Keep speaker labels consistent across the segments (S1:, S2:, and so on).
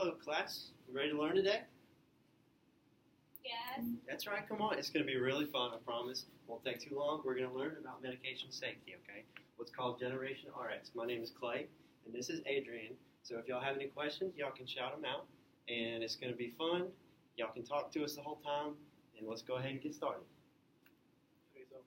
S1: Hello, class. You ready to learn today?
S2: Yes.
S1: That's right. Come on. It's going to be really fun, I promise. Won't take too long. We're going to learn about medication safety, okay? What's called Generation RX. My name is Clay, and this is Adrian. So if y'all have any questions, y'all can shout them out, and it's going to be fun. Y'all can talk to us the whole time, and let's go ahead and get started.
S3: Okay, so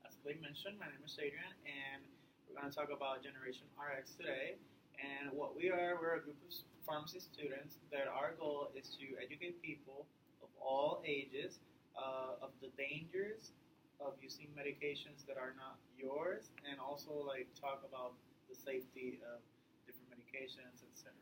S3: as Clay mentioned, my name is Adrian, and we're going to talk about Generation RX today. And what we're a group of pharmacy students that our goal is to educate people of all ages of the dangers of using medications that are not yours, and also like talk about the safety of different medications, etc.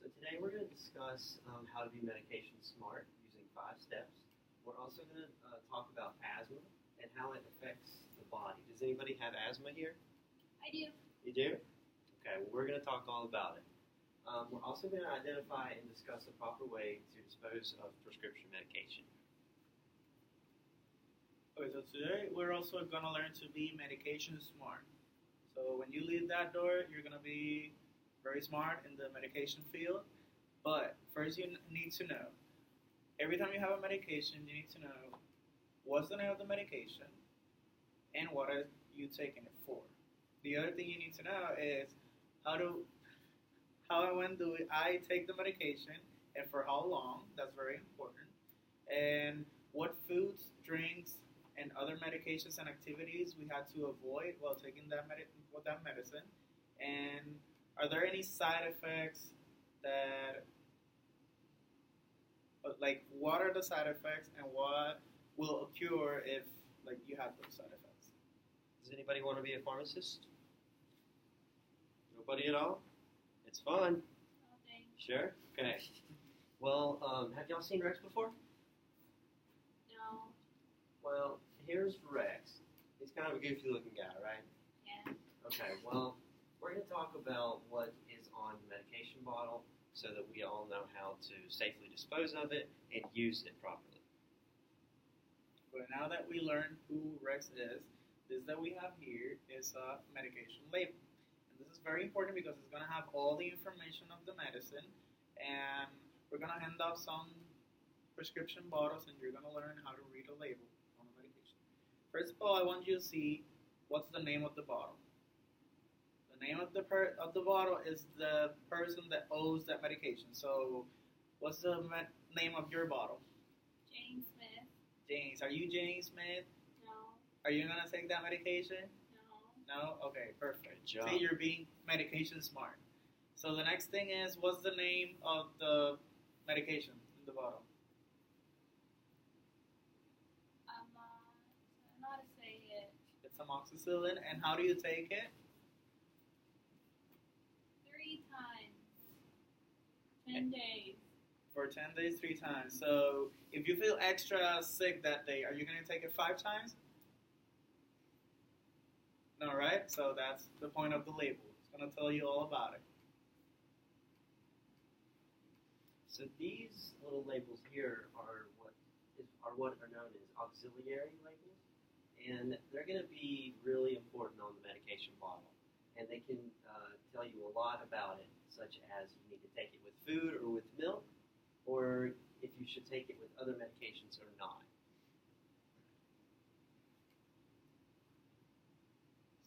S1: So today we're going to discuss how to be medication smart using 5 steps. We're also going to talk about asthma and how it affects the body. Does anybody have asthma here?
S2: I do.
S1: You do? Okay, well, we're going to talk all about it. We're also going to identify and discuss the proper way to dispose of prescription medication.
S3: Okay, so today we're also going to learn to be medication smart. So when you leave that door, you're going to be very smart in the medication field. But first you need to know, every time you have a medication, you need to know what's the name of the medication and what are you taking it for. The other thing you need to know is how and when do I take the medication and for how long. That's very important. And what foods, drinks, and other medications and activities we had to avoid while taking that medicine. And are there any side effects like what are the side effects and what will occur if like you have those side effects?
S1: Does anybody want to be a pharmacist? Nobody at all? It's fun.
S2: Oh, thanks.
S1: Sure? Okay. Well, have y'all seen Rex before?
S2: No.
S1: Well, here's Rex. He's kind of a goofy looking guy, right?
S2: Yeah.
S1: Okay, well, we're going to talk about what is on the medication bottle so that we all know how to safely dispose of it and use it properly.
S3: But now that we learned who Rex is, this that we have here is a medication label. And this is very important because it's going to have all the information of the medicine, and we're going to hand out some prescription bottles and you're going to learn how to read a label on a medication. First of all, I want you to see what's the name of the bottle. The name of the bottle is the person that owes that medication. So, what's the name of your bottle?
S2: Jane Smith.
S3: James. Are you Jane Smith?
S2: No.
S3: Are you gonna take that medication?
S2: No.
S3: No. Okay, perfect.
S1: Good job.
S3: See, you're being medication smart. So the next thing is, what's the name of the medication in the bottle?
S2: I don't know how to say it.
S3: It's amoxicillin. And how do you take it?
S2: 3 times. 10 days.
S3: For 10 days, 3 times. So if you feel extra sick that day, are you going to take it 5 times? No, right? So that's the point of the label. It's going to tell you all about it.
S1: So these little labels here are what are known as auxiliary labels, and they're going to be really important on the medication bottle. And they can tell you a lot about it, such as you need to take it with food or with milk, or if you should take it with other medications or not.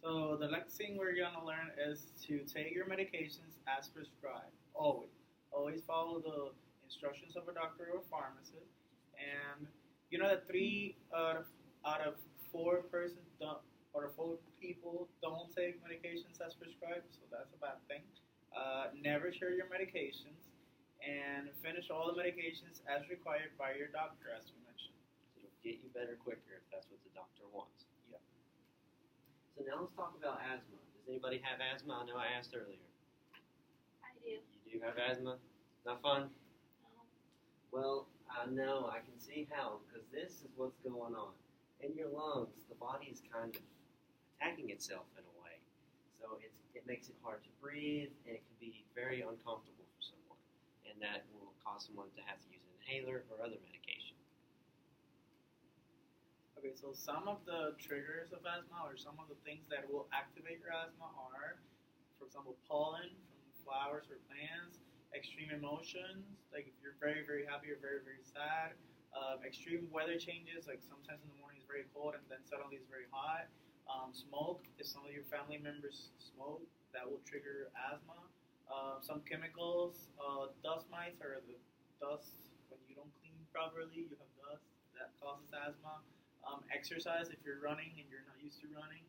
S3: So the next thing we're going to learn is to take your medications as prescribed. Always. Always follow the instructions of a doctor or pharmacist. And you know that 3 out of 4 persons don't, or 4 people don't take medications as prescribed, so that's a bad thing. Never share your medications, and finish all the medications as required by your doctor, as we mentioned.
S1: It'll get you better quicker if that's what the doctor wants.
S3: Yep.
S1: So now let's talk about asthma. Does anybody have asthma? I know I asked earlier.
S2: I do.
S1: You do have asthma? Not fun?
S2: No.
S1: Well, I know. I can see how, because this is what's going on. In your lungs, the body is kind of attacking itself in a way. So it makes it hard to breathe, and it can be very uncomfortable for someone. And that will cause someone to have to use an inhaler or other medication.
S3: Okay, so some of the triggers of asthma, or some of the things that will activate your asthma, are example, pollen from flowers or plants, extreme emotions, like if you're very, very happy or very, very sad, extreme weather changes, like sometimes in the morning it's very cold and then suddenly it's very hot. Smoke, if some of your family members smoke, that will trigger asthma. Some chemicals, dust mites, or the dust when you don't clean properly, you have dust that causes asthma. Exercise, if you're running and you're not used to running,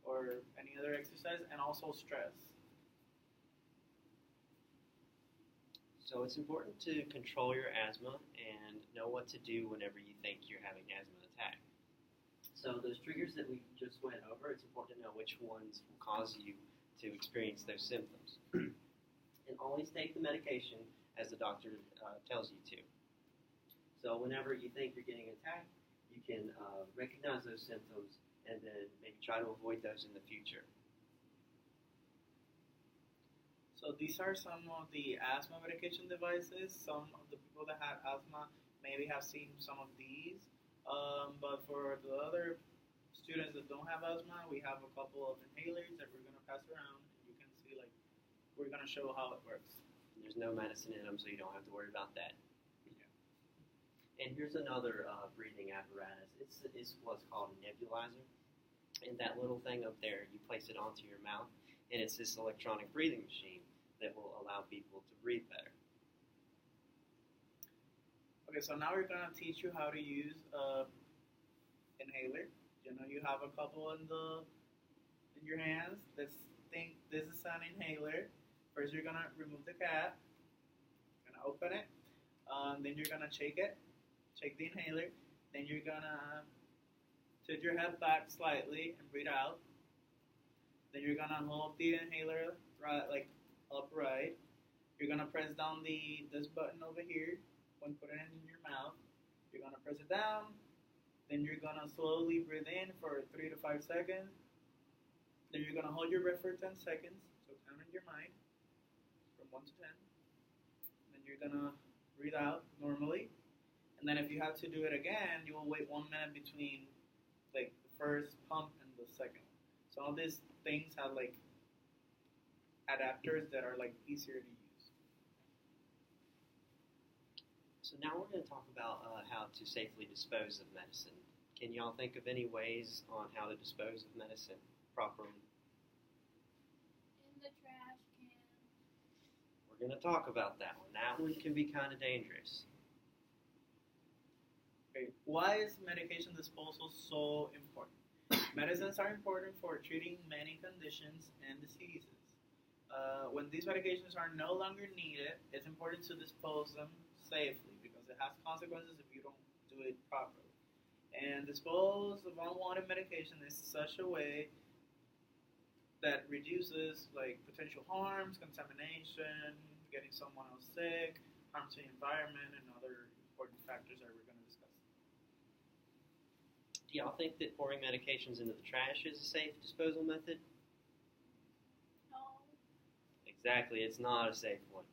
S3: or any other exercise, and also stress.
S1: So it's important to control your asthma and know what to do whenever you think you're having an asthma attack. So those triggers that we just went over, it's important to know which ones will cause you to experience those symptoms. And always take the medication as the doctor tells you to. So whenever you think you're getting attacked, you can recognize those symptoms and then maybe try to avoid those in the future.
S3: So these are some of the asthma medication devices. Some of the people that had asthma maybe have seen some of these. But for the other students that don't have asthma, we have a couple of inhalers that we're going to pass around. And you can see, like, we're going to show how it works.
S1: There's no medicine in them, so you don't have to worry about that. And here's another breathing apparatus. It's what's called a nebulizer. And that little thing up there, you place it onto your mouth, and it's this electronic breathing machine that will allow people to breathe better.
S3: Okay, so now we're going to teach you how to use inhaler. You know, you have a couple in your hands. Let's think this is an inhaler. First, you're going to remove the cap. You're going to open it. Then you're going to shake it. Shake the inhaler. Then you're going to tilt your head back slightly and breathe out. Then you're going to hold the inhaler like upright. You're going to press down this button over here when putting it in your mouth. You're going to press it down. Then you're going to slowly breathe in for 3 to 5 seconds. Then you're going to hold your breath for 10 seconds. So count in your mind from 1 to 10. Then you're going to breathe out normally. And then if you have to do it again, you will wait 1 minute between like the first pump and the second. Some of these things have like adapters that are like easier to use.
S1: So now we're going to talk about how to safely dispose of medicine. Can y'all think of any ways on how to dispose of medicine properly?
S2: In the trash can.
S1: We're going to talk about that one. That one can be kind of dangerous.
S3: Okay, why is medication disposal so important? Medicines are important for treating many conditions and diseases. When these medications are no longer needed, it's important to dispose them safely because it has consequences if you don't do it properly. And dispose of unwanted medication in such a way that reduces like potential harms, contamination, getting someone else sick, harm to the environment, and other important factors that we're going to discuss.
S1: Do y'all think that pouring medications into the trash is a safe disposal method?
S2: No.
S1: Exactly, it's not a safe one.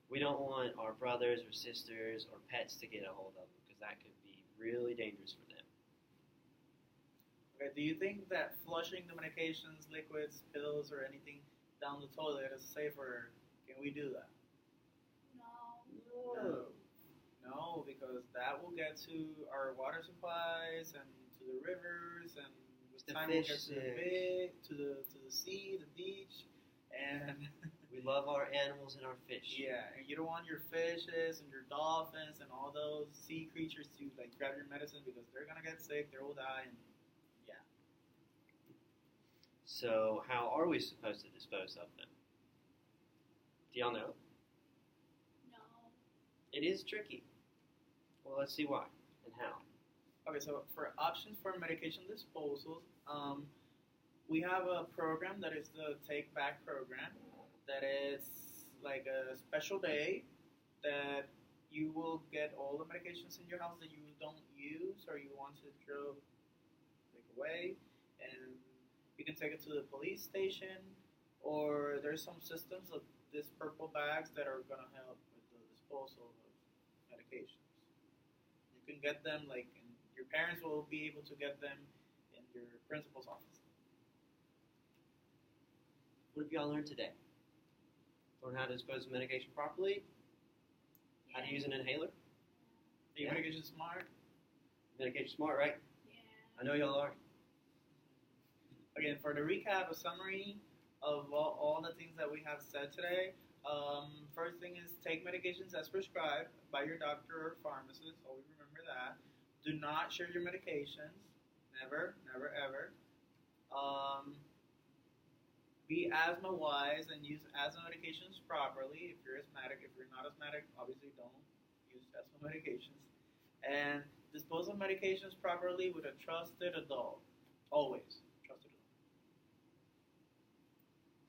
S1: We don't want our brothers or sisters or pets to get a hold of them because that could be really dangerous for them.
S3: Okay, do you think that flushing the medications, liquids, pills, or anything down the toilet is safer? Can we do that?
S2: No.
S3: No, because that will get to our water supplies and to the rivers, and with
S1: The
S3: time will
S1: fish
S3: get to the sea, the beach, and
S1: We love our animals and our fish.
S3: yeah, and you don't want your fishes and your dolphins and all those sea creatures to like grab your medicine because they're gonna get sick, they will die, and yeah.
S1: So how are we supposed to dispose of them? Do y'all know?
S2: No.
S1: It is tricky. Well, let's see why and how.
S3: Okay, so for options for medication disposals, we have a program that is the Take Back program. That is like a special day that you will get all the medications in your house that you don't use or you want to throw like away, and you can take it to the police station, or there's some systems of these purple bags that are gonna help with the disposal of medications. You can get them like your parents will be able to get them in your principal's office.
S1: What have y'all learned today? Learn how to dispose of medication properly. How to use an inhaler.
S3: Are you
S1: Yeah.
S3: medication smart?
S1: Medication smart, right?
S2: Yeah.
S1: I know y'all are.
S3: Again, for the recap, a summary of all the things that we have said today. First thing is take medications as prescribed by your doctor or pharmacist. Always remember that. Do not share your medications. Never, never, ever. Be asthma wise and use asthma medications properly. If you're asthmatic, if you're not asthmatic, obviously don't use asthma medications. And dispose of medications properly with a trusted adult. Always trusted adult.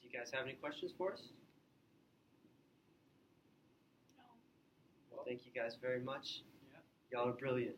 S1: Do you guys have any questions for us?
S2: No.
S1: Well, thank you guys very much.
S3: Yeah.
S1: Y'all are brilliant.